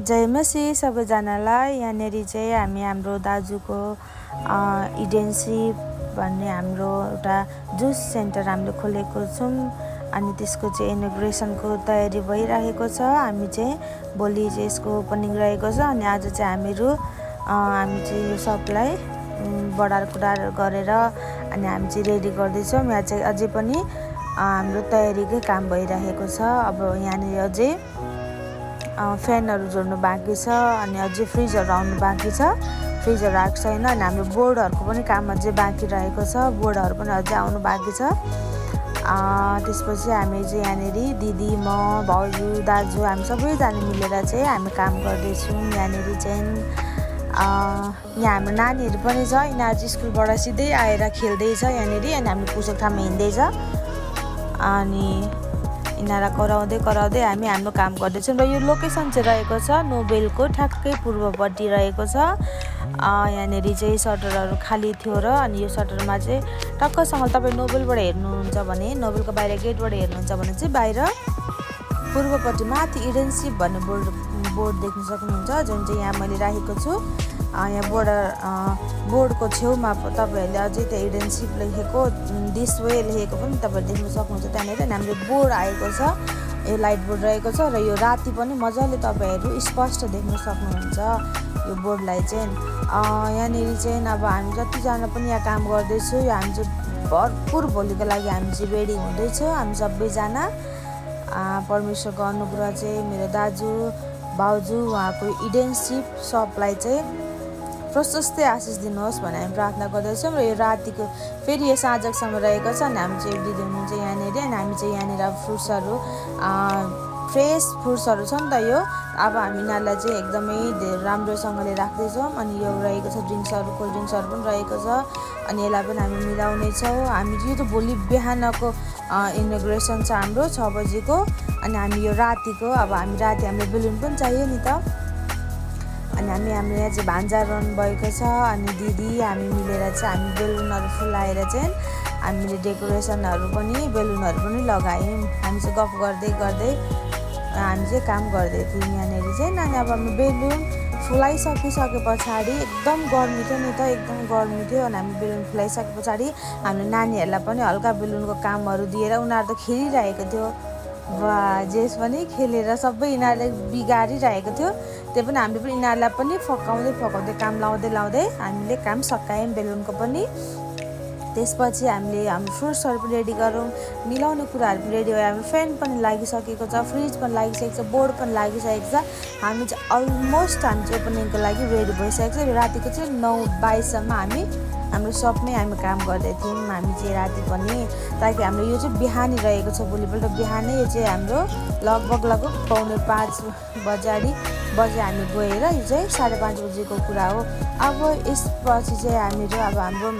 जय मसी सबैजनालाई। यहाँनिर चाहिँ हामी हाम्रो दाजुको इडेनसिप भन्ने हाम्रो एउटा जुस सेन्टर हामीले खोलेको छौँ। अनि त्यसको चाहिँ इनोग्रेसनको तयारी भइरहेको छ। हामी चाहिँ भोलि चाहिँ यसको ओपनिङ रहेको छ। अनि आज चाहिँ हामी चाहिँ यो सबलाई बढार कुडार गरेर अनि हामी चाहिँ रेडी गर्दैछौँ। यहाँ चाहिँ अझै पनि हाम्रो तयारीकै काम भइरहेको छ। अब यहाँनिर अझै फ्यानहरू जोड्नु बाँकी छ अनि अझै फ्रिजहरू आउनु बाँकी छ। फ्रिजहरू आएको छैन अनि हाम्रो बोर्डहरूको पनि काम अझै बाँकी रहेको छ। बोर्डहरू पनि अझै आउनु बाँकी छ। त्यसपछि हामी चाहिँ यहाँनिर दिदी, म, भाउजू, दाजु हामी सबैजना मिलेर चाहिँ हामी काम गर्दैछौँ। यहाँनिर चाहिँ यहाँ हाम्रो नानीहरू पनि छ। यिनीहरू चाहिँ स्कुलबाट सिधै आएर खेल्दैछ यहाँनिर। अनि हामी पुस्तक ठाउँमा हिँड्दैछ अनि यिनीहरूलाई कराउँदै हामी हाम्रो काम गर्दैछौँ। र यो लोकेसन चाहिँ रहेको छ नोबेलको ठ्याक्कै पूर्वपट्टि रहेको छ। यहाँनिर चाहिँ सटरहरू खाली थियो र अनि यो सटरमा चाहिँ टक्कसँग तपाईँ नोबेलबाट हेर्नुहुन्छ भने, नोबेलको बाहिर गेटबाट हेर्नुहुन्छ भने चाहिँ बाहिर पूर्वपट्टि माथि इडेनसिप भन्ने बोर्ड देख्न सक्नुहुन्छ, जुन चाहिँ यहाँ मैले राखेको छु। यहाँ बोर्डको छेउमा तपाईँहरूले अझै त्यो इडेनसिप लेखेको, दिस वे लेखेको पनि तपाईँहरूले देख्न सक्नुहुन्छ त्यहाँनिर। हाम्रो बोर्ड आएको छ, यो लाइट बोर्ड रहेको छ र यो राति पनि मजाले तपाईँहरू स्पष्ट देख्न सक्नुहुन्छ यो बोर्डलाई चाहिँ। यहाँनिर चाहिँ अब हामी जतिजना पनि यहाँ काम गर्दैछौँ, यो हामी चाहिँ भरपुर भोलिको लागि हामी चाहिँ रेडी हुँदैछौँ। हामी सबैजना परमेश्वरको अनुग्रह चाहिँ मेरो दाजु भाउजू उहाँको इडेनसिप सबलाई चाहिँ प्रशस्तै आशिष दिनुहोस् भनेर हामी प्रार्थना गर्दछौँ। र यो रातिको फेरि यो साँझसम्म रहेको छ। अनि हामी चाहिँ एक दिदी हुनुहुन्छ यहाँनिर। अनि हामी चाहिँ यहाँनिर फ्रुट्सहरू फ्रेस फ्रुट्सहरू छ नि त यो। अब हामी यिनीहरूलाई चाहिँ एकदमै राम्रोसँगले राख्दैछौँ। अनि यो रहेको छ ड्रिङ्क्सहरू, कोल्ड ड्रिङ्क्सहरू पनि रहेको छ। अनि यसलाई पनि हामी मिलाउनेछौँ। हामी यो त भोलि बिहानको इनोग्रेसन छ हाम्रो 6 बजीको। अनि हामी यो रातिको राति हामीले बेलुन पनि चाहियो नि त। अनि हाम्रो यहाँ चाहिँ भान्जा रन भएको छ। अनि दिदी हामी मिलेर चाहिँ हामी बेलुनहरू फुलाएर चाहिँ हामीले डेकोरेसनहरू पनि बेलुनहरू पनि लगायौँ। हामी चाहिँ गफ गर्दै हामी चाहिँ काम गर्दै थियौँ यहाँनिर चाहिँ। अनि अब हामी बेलुन फुलाइसके पछाडि एकदम गर्मी थियो नि त, एकदम गर्मी थियो। अनि हामी बेलुन फुलाइसके पछाडि हामीले नानीहरूलाई पनि हल्का बेलुनको कामहरू दिएर उनीहरू त खेलिरहेको थियो। जेस पनि खेलेर सबै यिनीहरूले बिगारिरहेको थियो। त्यो पनि हामीले पनि यिनीहरूलाई पनि फकाउँदै काम लाउँदै हामीले काम सकायौँ बेलुनको पनि। त्यसपछि हामीले हाम्रो फ्रुट्सहरू पनि रेडी गरौँ, मिलाउने कुराहरू पनि रेडी भयो। हाम्रो फ्यान पनि लागिसकेको छ, फ्रिज पनि लागिसकेको छ, बोर्ड पनि लागिसकेको छ। हामी चाहिँ अलमोस्ट हामी चाहिँ ओपनिङको लागि रेडी भइसकेको छ। रातिको चाहिँ 9:22सम्म हाम्रो सबमै हामी काम गर्दै थियौँ। हामी चाहिँ राति पनि, ताकि हाम्रो यो चाहिँ बिहानी रहेको छ। भोलिपल्ट बिहानै यो चाहिँ हाम्रो लगभग 4:45 बजे हामी गएर यो चाहिँ 5:30 बजेको कुरा हो। अब यसपछि चाहिँ हाम्रो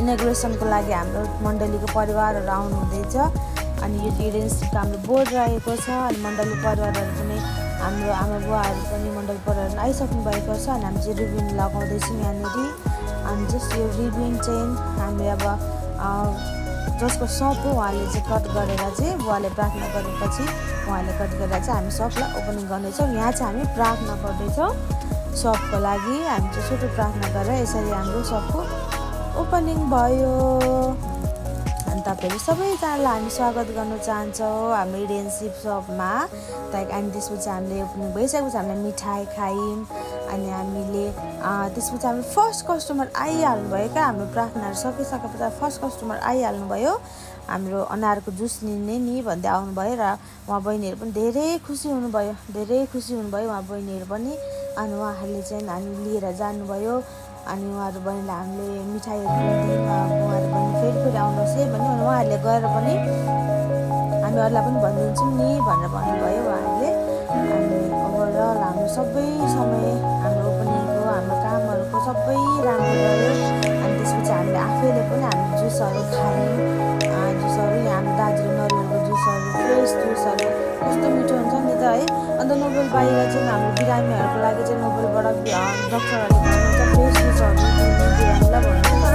इनोग्रेसनको लागि हाम्रो मण्डलीको परिवारहरू आउनु हुँदैछ। अनि यो इडेनसिपको हाम्रो बोर्ड रहेको छ। अनि मण्डली परिवारहरू पनि हाम्रो आमा बुवाहरू पनि मण्डली परिवारहरू आइसक्नु भएको छ। अनि हामी चाहिँ रिबिन लगाउँदैछौँ यहाँनिर। अनि जस्ट यो रिबिन चाहिँ हामी जसको सप हो उहाँले चाहिँ कट गरेर चाहिँ बुवाले प्रार्थना गरेपछि उहाँले कट गरेर चाहिँ हामी सबलाई ओपनिङ गर्नेछौँ। यहाँ चाहिँ हामी प्रार्थना गर्दैछौँ सबको लागि। हामी चाहिँ छोटो प्रार्थना गरेर यसरी हाम्रो सबको ओपनिङ भयो। अनि तपाईँहरू सबैजनालाई हामी स्वागत गर्न चाहन्छौँ हाम्रो इडेनसिप सबमा। अनि त्यसपछि हामीले ओपनिङ भइसकेपछि हामीले मिठाई खायौँ। अनि हामीले त्यसपछि हाम्रो फर्स्ट कस्टमर आइहाल्नुभयो क्या। हाम्रो प्रार्थनाहरू सकिसकेपछि फर्स्ट कस्टमर आइहाल्नुभयो। हाम्रो अनारको जुस लिने नि भन्दै आउनुभयो र उहाँ बहिनीहरू पनि धेरै खुसी हुनुभयो उहाँ बहिनीहरू पनि। अनि उहाँहरूले चाहिँ हामी लिएर जानुभयो। अनि उहाँहरू बहिनीलाई हामीले मिठाईहरू दियौँ। उहाँहरू पनि फेरि आउनुहोस् है भन्यो। अनि उहाँहरूले गएर पनि हामीहरूलाई पनि भनिदिन्छौँ नि भनेर भन्नुभयो उहाँहरूले। अनि ओभरअल हाम्रो सबै समय हाम्रो ओपनिङको हाम्रो कामहरूको सबै राम्रो रह्यो। अनि त्यसपछि हामीले आफैले पनि हामीले जुसहरू खायौँ। जुसहरू हाम्रो दाजुले नरिवलको जुसहरू, फ्रेस जुसहरू कस्तो मिठो हुन्छ नि त है। अन्त नोबेल बाहिर चाहिँ हाम्रो बिरामीहरूको लागि चाहिँ नोबेलबाट डक्टरहरूले भन्नुहुन्छ फ्रेस जुसहरू दिनु बिरामीलाई भन्नुहुन्छ, तर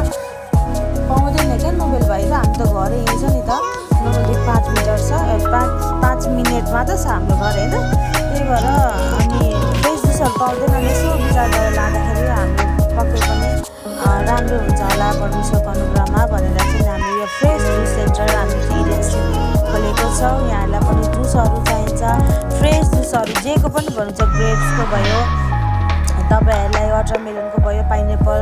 पाउँदैन क्या नोबेल बाहिर। हामी त घरै यहीँ छ नि त, नोबेलदेखि 5 मिटर छ, 5 मिनटमा त छ हाम्रो घर होइन। त्यही भएर हामी राम्रै हुन्छ होला परमेश्वरको अनुग्रहमा भनेर चाहिँ हामी यो फ्रेस जुस सेन्टर हामी चाहिँ इडेन्सी खोलेको छौँ। यहाँहरूलाई पनि जुसहरू चाहिन्छ, फ्रेस जुसहरू जेको पनि भन्नुहुन्छ, ग्रेप्सको भयो, तपाईँहरूलाई वाटरमेलनको भयो, पाइनएप्पल,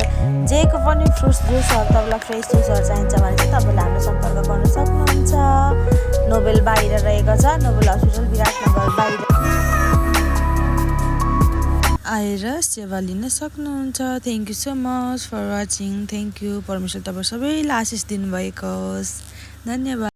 जेको पनि फ्रुट्स जुसहरू तपाईँलाई फ्रेस जुसहरू चाहिन्छ भने चाहिँ तपाईँले हाम्रो सम्पर्क गर्न सक्नुहुन्छ। नोबेल बाहिर रहेको छ, नोबेल हस्पिटल विराटनगर बाहिर आएर सेवा लिन सक्नुहुन्छ। Thank you so much for watching. Thank you. परमेश्वर तपाईँ सबैलाई आशिष दिनुभएको होस्। धन्यवाद।